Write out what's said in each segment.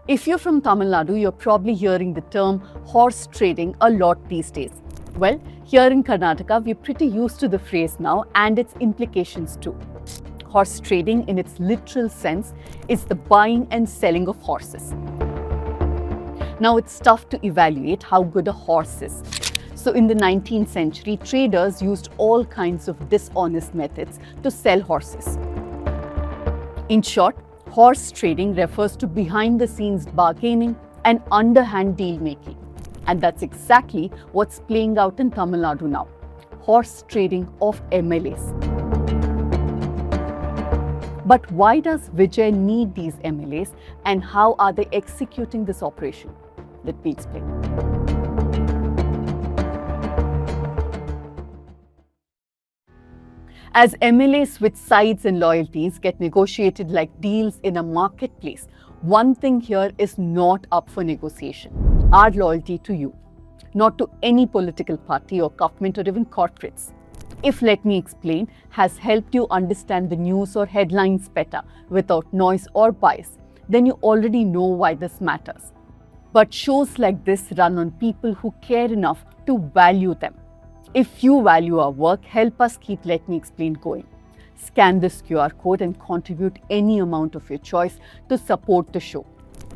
If you're from Tamil Nadu, you're probably hearing the term horse trading a lot these days. Well, here in Karnataka, we're pretty used to the phrase now and its implications too. Horse trading, in its literal sense, is the buying and selling of horses. Now, it's tough to evaluate how good a horse is. So, in the 19th century, traders used all kinds of dishonest methods to sell horses. In short, horse trading refers to behind-the-scenes bargaining and underhand deal-making. And that's exactly what's playing out in Tamil Nadu now. Horse trading of MLAs. But why does Vijay need these MLAs and how are they executing this operation? Let me explain. As MLAs switch sides and loyalties get negotiated like deals in a marketplace, one thing here is not up for negotiation: our loyalty to you, not to any political party or government or even corporates. If Let Me Explain has helped you understand the news or headlines better without noise or bias, then you already know why this matters. But shows like this run on people who care enough to value them. If you value our work, help us keep Let Me Explain going. Scan this QR code and contribute any amount of your choice to support the show.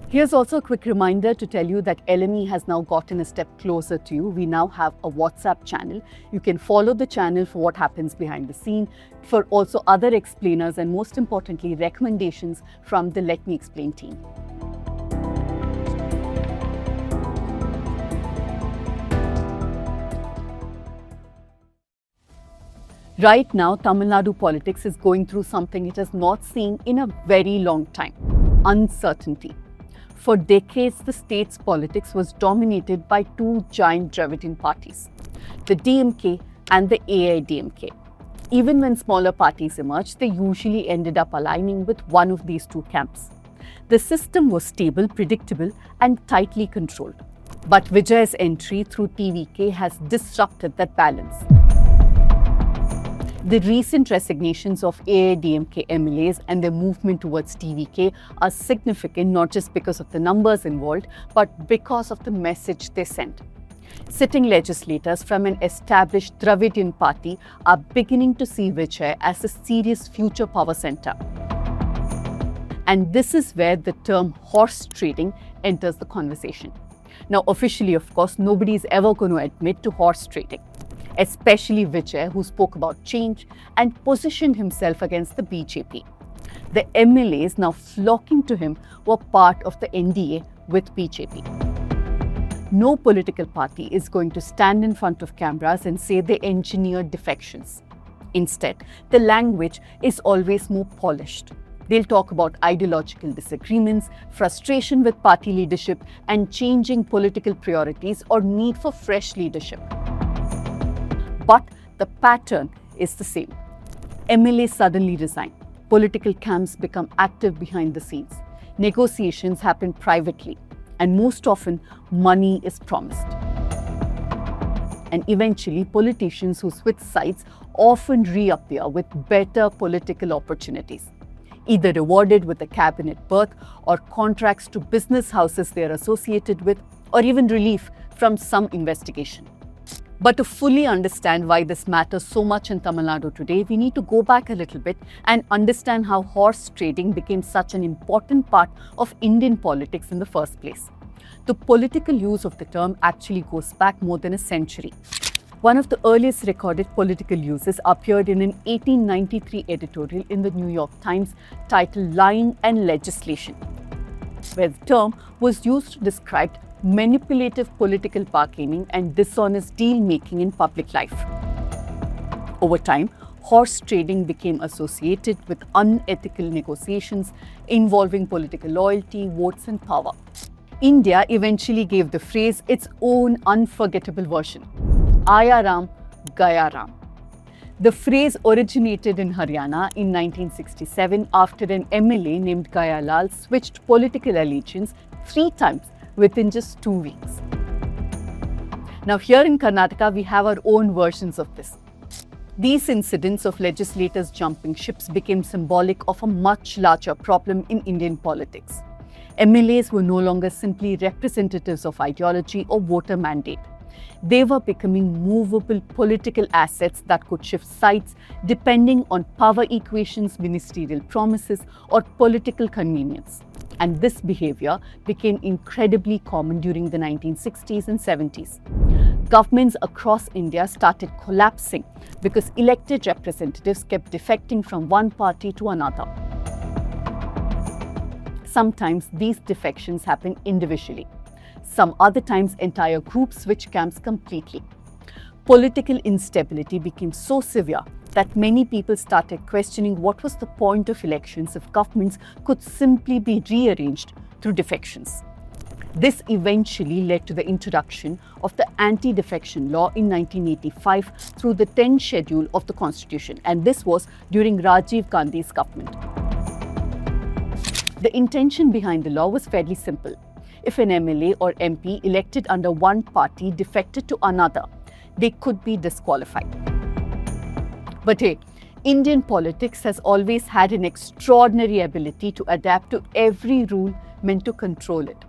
Here's also a quick reminder to tell you that LME has now gotten a step closer to you. We now have a WhatsApp channel. You can follow the channel for what happens behind the scene, for also other explainers and most importantly, recommendations from the Let Me Explain team. Right now, Tamil Nadu politics is going through something it has not seen in a very long time: uncertainty. For decades, the state's politics was dominated by two giant Dravidian parties, the DMK and the AIADMK. Even when smaller parties emerged, they usually ended up aligning with one of these two camps. The system was stable, predictable, and tightly controlled. But Vijay's entry through TVK has disrupted that balance. The recent resignations of AIADMK MLAs and their movement towards TVK are significant not just because of the numbers involved, but because of the message they sent. Sitting legislators from an established Dravidian party are beginning to see Vijay as a serious future power center. And this is where the term horse trading enters the conversation. Now, officially, of course, nobody is ever going to admit to horse trading, especially Vijay, who spoke about change and positioned himself against the BJP. The MLAs now flocking to him were part of the NDA with BJP. No political party is going to stand in front of cameras and say they engineered defections. Instead, the language is always more polished. They'll talk about ideological disagreements, frustration with party leadership, and changing political priorities or need for fresh leadership. But the pattern is the same. MLAs suddenly resign. Political camps become active behind the scenes. Negotiations happen privately. And most often, money is promised. And eventually, politicians who switch sides often reappear with better political opportunities, either rewarded with a cabinet berth or contracts to business houses they are associated with, or even relief from some investigation. But to fully understand why this matters so much in Tamil Nadu today, we need to go back a little bit and understand how horse trading became such an important part of Indian politics in the first place. The political use of the term actually goes back more than a century. One of the earliest recorded political uses appeared in an 1893 editorial in the New York Times titled "Lying and Legislation," where the term was used to describe manipulative political bargaining and dishonest deal-making in public life. Over time, horse trading became associated with unethical negotiations involving political loyalty, votes, and power. India eventually gave the phrase its own unforgettable version: Aaya Ram, Gaya Ram. The phrase originated in Haryana in 1967 after an MLA named Gaya Lal switched political allegiance 3 times within just 2 weeks. Now, here in Karnataka, we have our own versions of this. These incidents of legislators jumping ships became symbolic of a much larger problem in Indian politics. MLAs were no longer simply representatives of ideology or voter mandate. They were becoming movable political assets that could shift sides depending on power equations, ministerial promises, or political convenience. And this behavior became incredibly common during the 1960s and 70s. Governments across India started collapsing because elected representatives kept defecting from one party to another. Sometimes these defections happen individually. Some other times entire groups switch camps completely. Political instability became so severe that many people started questioning what was the point of elections if governments could simply be rearranged through defections. This eventually led to the introduction of the anti-defection law in 1985 through the 10th schedule of the Constitution, and this was during Rajiv Gandhi's government. The intention behind the law was fairly simple. If an MLA or MP elected under one party defected to another, they could be disqualified. But hey, Indian politics has always had an extraordinary ability to adapt to every rule meant to control it.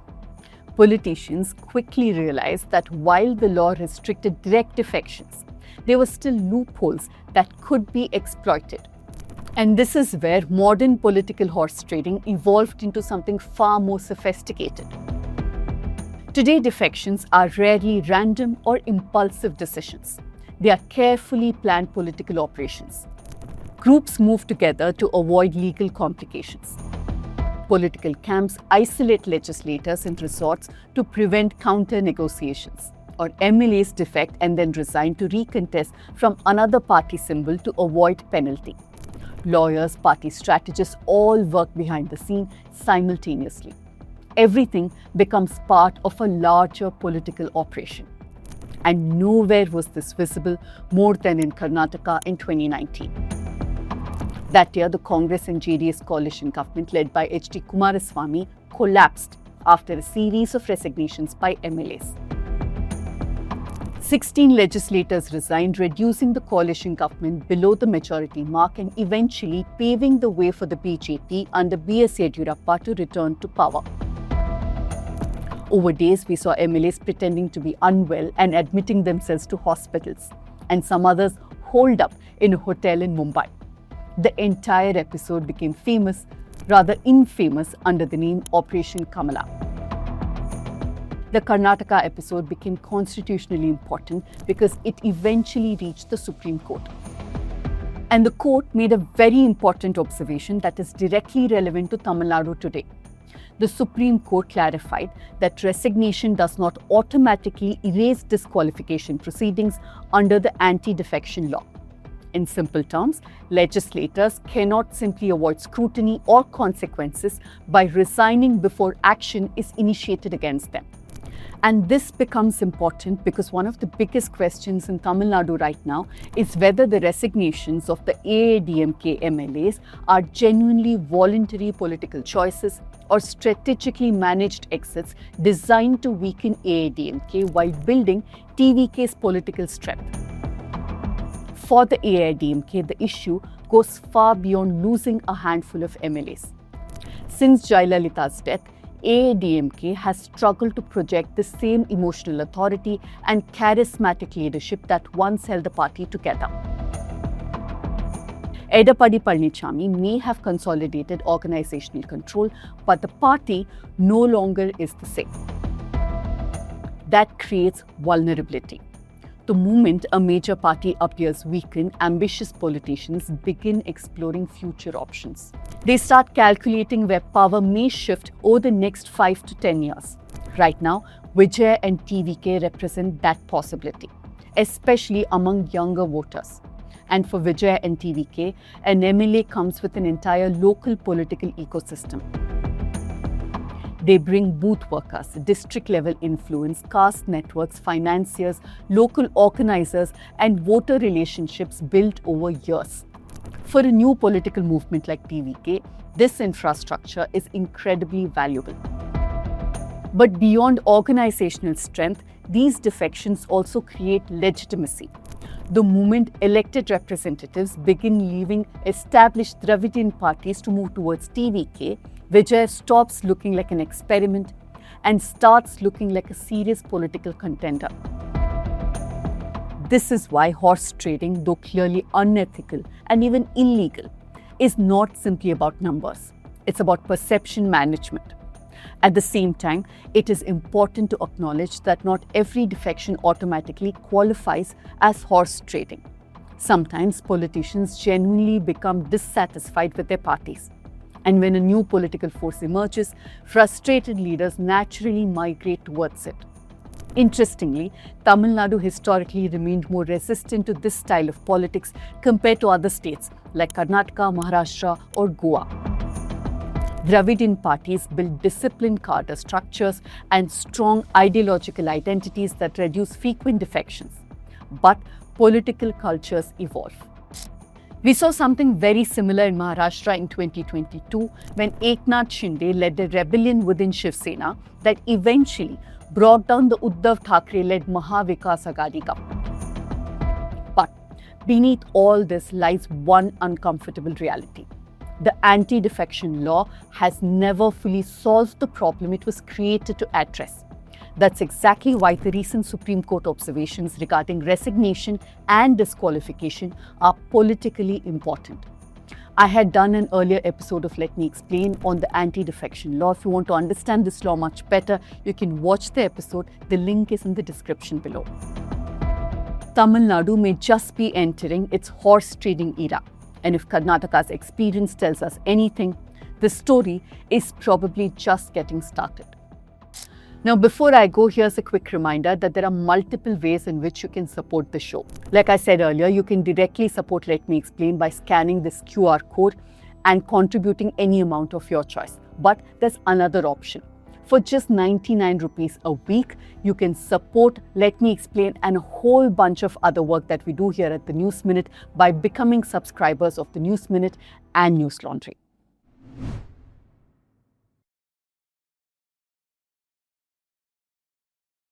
Politicians quickly realized that while the law restricted direct defections, there were still loopholes that could be exploited. And this is where modern political horse trading evolved into something far more sophisticated. Today, defections are rarely random or impulsive decisions. They are carefully planned political operations. Groups move together to avoid legal complications. Political camps isolate legislators and resorts to prevent counter-negotiations. Or MLAs defect and then resign to recontest from another party symbol to avoid penalty. Lawyers, party strategists all work behind the scene simultaneously. Everything becomes part of a larger political operation. And nowhere was this visible more than in Karnataka in 2019. That year, the Congress and JDS coalition government led by H.D. Kumaraswamy collapsed after a series of resignations by MLAs. 16 legislators resigned, reducing the coalition government below the majority mark and eventually paving the way for the BJP under B.S. Yediyurappa to return to power. Over days, we saw MLAs pretending to be unwell and admitting themselves to hospitals, and some others holed up in a hotel in Mumbai. The entire episode became famous, rather infamous, under the name Operation Kamala. The Karnataka episode became constitutionally important because it eventually reached the Supreme Court. And the court made a very important observation that is directly relevant to Tamil Nadu today. The Supreme Court clarified that resignation does not automatically erase disqualification proceedings under the anti-defection law. In simple terms, legislators cannot simply avoid scrutiny or consequences by resigning before action is initiated against them. And this becomes important because one of the biggest questions in Tamil Nadu right now is whether the resignations of the AIADMK MLAs are genuinely voluntary political choices or strategically managed exits designed to weaken AIADMK while building TVK's political strength. For the AIADMK, the issue goes far beyond losing a handful of MLAs. Since Jayalalitha's death, AIADMK has struggled to project the same emotional authority and charismatic leadership that once held the party together. Edappadi Palanichami may have consolidated organizational control, but the party no longer is the same. That creates vulnerability. The moment a major party appears weakened, ambitious politicians begin exploring future options. They start calculating where power may shift over the next 5 to 10 years. Right now, Vijay and TVK represent that possibility, especially among younger voters. And for Vijay and TVK, an MLA comes with an entire local political ecosystem. They bring booth workers, district-level influence, caste networks, financiers, local organizers, and voter relationships built over years. For a new political movement like TVK, this infrastructure is incredibly valuable. But beyond organizational strength, these defections also create legitimacy. The moment elected representatives begin leaving established Dravidian parties to move towards TVK, Vijay stops looking like an experiment and starts looking like a serious political contender. This is why horse trading, though clearly unethical and even illegal, is not simply about numbers. It's about perception management. At the same time, it is important to acknowledge that not every defection automatically qualifies as horse trading. Sometimes politicians genuinely become dissatisfied with their parties. And when a new political force emerges, frustrated leaders naturally migrate towards it. Interestingly, Tamil Nadu historically remained more resistant to this style of politics compared to other states like Karnataka, Maharashtra, or Goa. Dravidian parties built disciplined cadre structures and strong ideological identities that reduce frequent defections. But political cultures evolve. We saw something very similar in Maharashtra in 2022 when Eknath Shinde led a rebellion within Shiv Sena that eventually brought down the Uddhav Thackeray-led Mahavikas Aghadi government. But beneath all this lies one uncomfortable reality. The anti-defection law has never fully solved the problem it was created to address. That's exactly why the recent Supreme Court observations regarding resignation and disqualification are politically important. I had done an earlier episode of Let Me Explain on the anti-defection law. If you want to understand this law much better, you can watch the episode. The link is in the description below. Tamil Nadu may just be entering its horse trading era. And if Karnataka's experience tells us anything, the story is probably just getting started. Now, before I go, here's a quick reminder that there are multiple ways in which you can support the show. Like I said earlier, you can directly support Let Me Explain by scanning this QR code and contributing any amount of your choice. But there's another option. For just 99 rupees a week, you can support Let Me Explain and a whole bunch of other work that we do here at the News Minute by becoming subscribers of the News Minute and News Laundry.